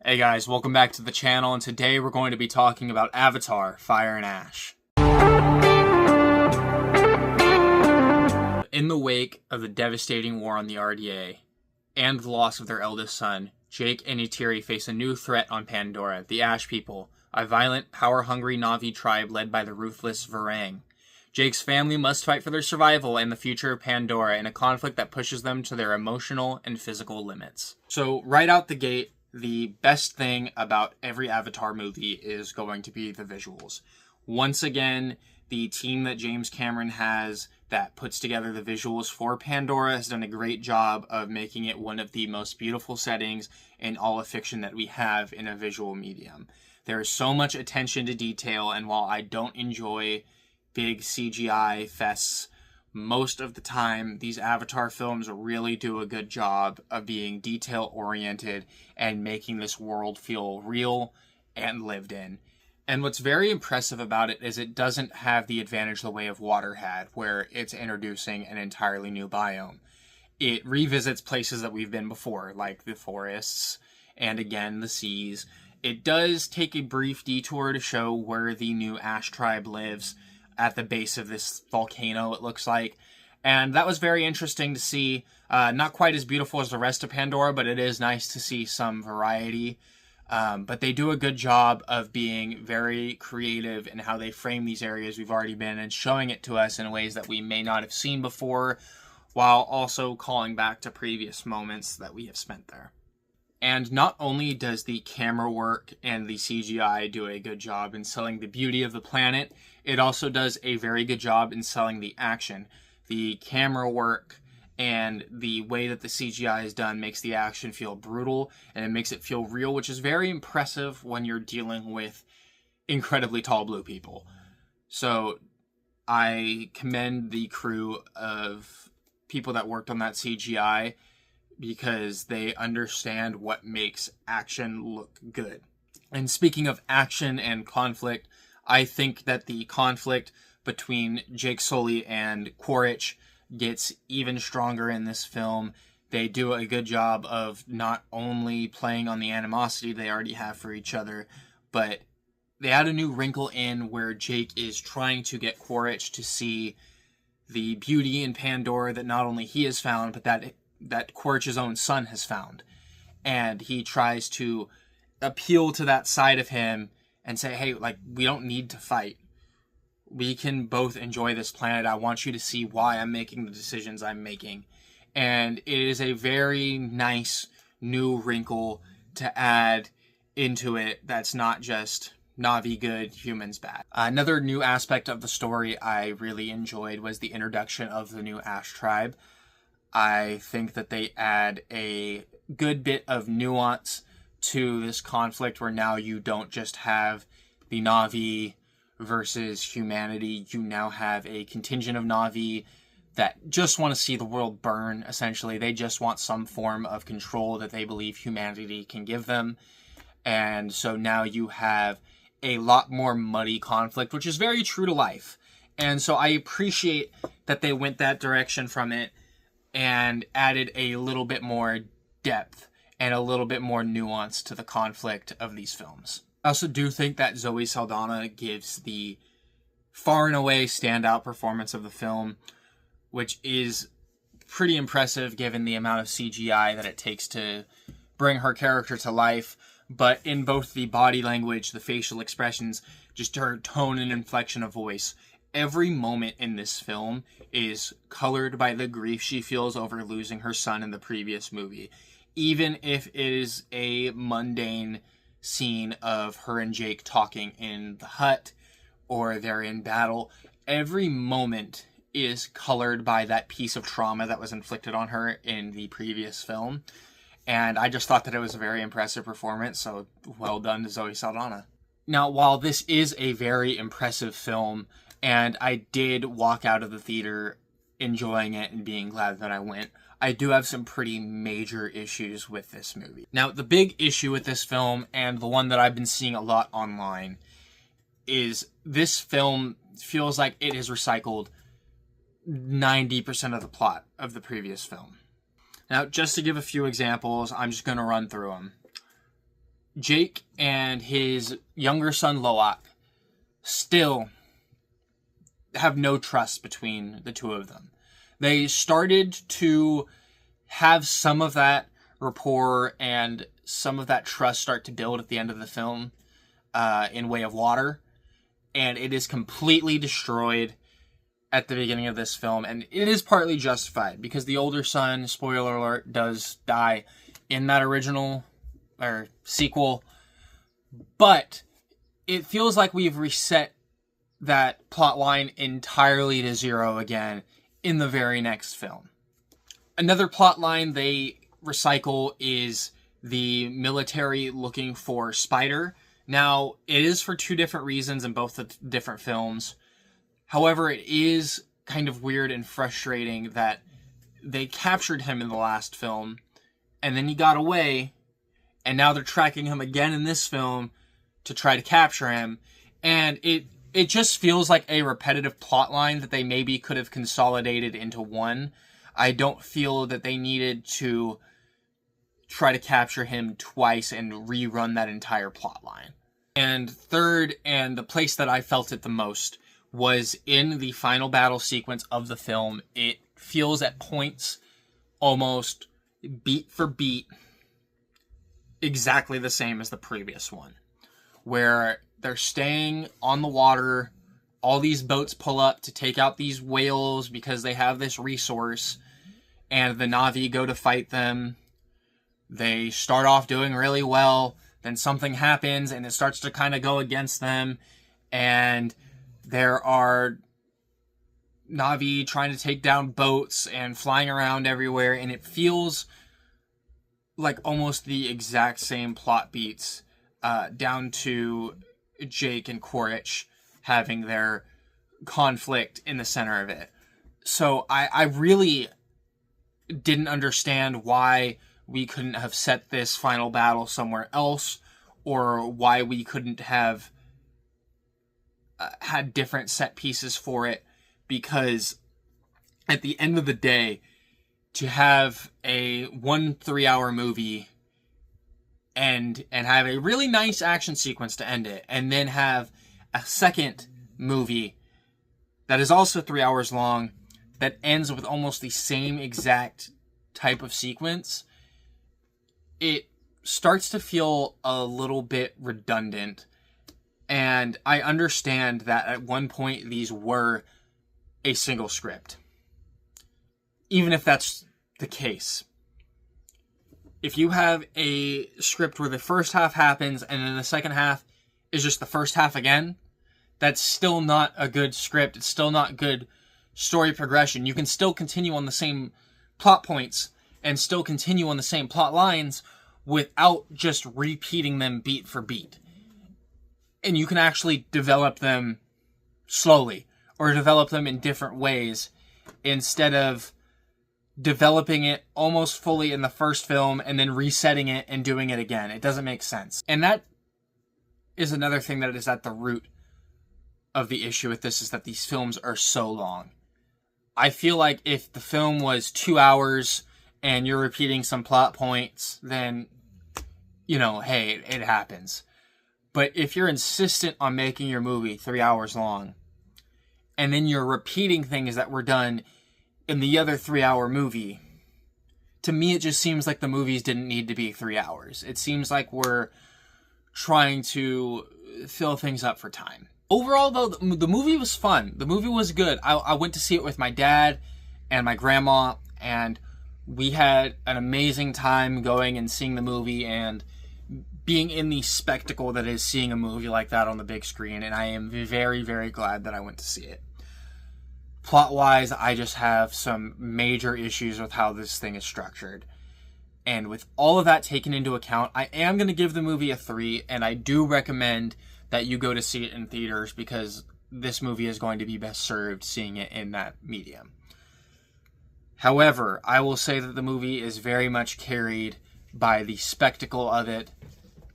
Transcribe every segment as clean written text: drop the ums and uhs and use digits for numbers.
Hey guys, welcome back to the channel, and today we're going to be talking about Avatar: Fire and Ash. In the wake of the devastating war on the RDA and the loss of their eldest son, Jake and Neytiri face a new threat on Pandora, the Ash people, a violent, power-hungry Na'vi tribe led by the ruthless Varang. Jake's family must fight for their survival and the future of Pandora in a conflict that pushes them to their emotional and physical limits. So, right out the gate, the best thing about every Avatar movie is going to be the visuals. Once again, the team that James Cameron has that puts together the visuals for Pandora has done a great job of making it one of the most beautiful settings in all of fiction that we have in a visual medium. There is so much attention to detail, and while I don't enjoy big CGI fests, most of the time these Avatar films really do a good job of being detail oriented and making this world feel real and lived in. And what's very impressive about it is it doesn't have the advantage the way of Water had, where it's introducing an entirely new biome. It revisits places that we've been before, like the forests and again the seas. It does take a brief detour to show where the new Ash tribe lives, at the base of this volcano, it looks like. And that was very interesting to see. Not quite as beautiful as the rest of Pandora, but it is nice to see some variety. But they do a good job of being very creative in how they frame these areas we've already been and showing it to us in ways that we may not have seen before, while also calling back to previous moments that we have spent there. And not only does the camera work and the CGI do a good job in selling the beauty of the planet, it also does a very good job in selling the action. The camera work and the way that the CGI is done makes the action feel brutal, and it makes it feel real, which is very impressive when you're dealing with incredibly tall blue people. So I commend the crew of people that worked on that CGI, because they understand what makes action look good. And speaking of action and conflict, I think that the conflict between Jake Sully and Quaritch gets even stronger in this film. They do a good job of not only playing on the animosity they already have for each other, but they add a new wrinkle in where Jake is trying to get Quaritch to see the beauty in Pandora that not only he has found, but that Quaritch's own son has found. And he tries to appeal to that side of him and say, hey, we don't need to fight. We can both enjoy this planet. I want you to see why I'm making the decisions I'm making. And it is a very nice new wrinkle to add into it that's not just Na'vi good, humans bad. Another new aspect of the story I really enjoyed was the introduction of the new Ash tribe. I think that they add a good bit of nuance to this conflict, where now you don't just have the Na'vi versus humanity. You now have a contingent of Na'vi that just want to see the world burn, essentially. They just want some form of control that they believe humanity can give them. And so now you have a lot more muddy conflict, which is very true to life. And so I appreciate that they went that direction from it and added a little bit more depth and a little bit more nuance to the conflict of these films. I also do think that Zoe Saldana gives the far and away standout performance of the film, which is pretty impressive given the amount of CGI that it takes to bring her character to life. But in both the body language, the facial expressions, just her tone and inflection of voice, every moment in this film is colored by the grief she feels over losing her son in the previous movie. Even if it is a mundane scene of her and Jake talking in the hut or they're in battle, every moment is colored by that piece of trauma that was inflicted on her in the previous film. And I just thought that it was a very impressive performance, so well done to Zoe Saldana. Now, while this is a very impressive film, and I did walk out of the theater enjoying it and being glad that I went, I do have some pretty major issues with this movie. Now, the big issue with this film, and the one that I've been seeing a lot online, is this film feels like it has recycled 90% of the plot of the previous film. Now, just to give a few examples, I'm just going to run through them. Jake and his younger son Loak still have no trust between the two of them. They started to have some of that rapport and some of that trust start to build at the end of the film in Way of Water, and it is completely destroyed at the beginning of this film, and it is partly justified because the older son, spoiler alert, does die in that original or sequel, but it feels like we've reset that plot line entirely to zero again in the very next film. Another plot line they recycle is the military looking for Spider. Now, it is for two different reasons in both the different films. However, it is kind of weird and frustrating that they captured him in the last film, and then he got away, and now they're tracking him again in this film to try to capture him, and it just feels like a repetitive plot line that they maybe could have consolidated into one. I don't feel that they needed to try to capture him twice and rerun that entire plot line. And third, and the place that I felt it the most, was in the final battle sequence of the film. It feels at points almost beat for beat exactly the same as the previous one, where they're staying on the water, all these boats pull up to take out these whales because they have this resource, and the Na'vi go to fight them. They start off doing really well, then something happens and it starts to kind of go against them, and there are Na'vi trying to take down boats and flying around everywhere, and it feels like almost the exact same plot beats, down to Jake and Quaritch having their conflict in the center of it. So I really didn't understand why we couldn't have set this final battle somewhere else, or why we couldn't have had different set pieces for it, because at the end of the day, to have a 3-hour movie and have a really nice action sequence to end it, and then have a second movie that is also 3 hours long that ends with almost the same exact type of sequence, it starts to feel a little bit redundant. And I understand that at one point these were a single script. Even if that's the case. If you have a script where the first half happens and then the second half is just the first half again, that's still not a good script. It's still not good story progression. You can still continue on the same plot points and still continue on the same plot lines without just repeating them beat for beat. And you can actually develop them slowly, or develop them in different ways, instead of developing it almost fully in the first film and then resetting it and doing it again. It doesn't make sense. And that is another thing that is at the root of the issue with this, is that these films are so long. I feel like if the film was 2 hours and you're repeating some plot points, then, hey, it happens. But if you're insistent on making your movie 3 hours long, and then you're repeating things that were done in the other 3-hour movie, to me it just seems like the movies didn't need to be 3 hours. It seems like we're trying to fill things up for time. Overall, though, the movie was fun. The movie was good. I went to see it with my dad and my grandma, and we had an amazing time going and seeing the movie and being in the spectacle that is seeing a movie like that on the big screen, and I am very, very glad that I went to see it. Plot-wise, I just have some major issues with how this thing is structured. And with all of that taken into account, I am going to give the movie a 3, and I do recommend that you go to see it in theaters, because this movie is going to be best served seeing it in that medium. However, I will say that the movie is very much carried by the spectacle of it,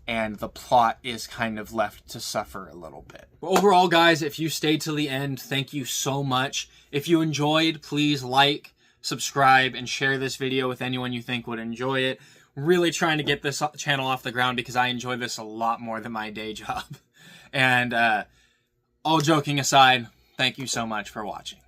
and the plot is kind of left to suffer a little bit. Overall, guys, if you stayed till the end, thank you so much. If you enjoyed, please like, subscribe, and share this video with anyone you think would enjoy it. really trying to get this channel off the ground because I enjoy this a lot more than my day job. And all joking aside, thank you so much for watching.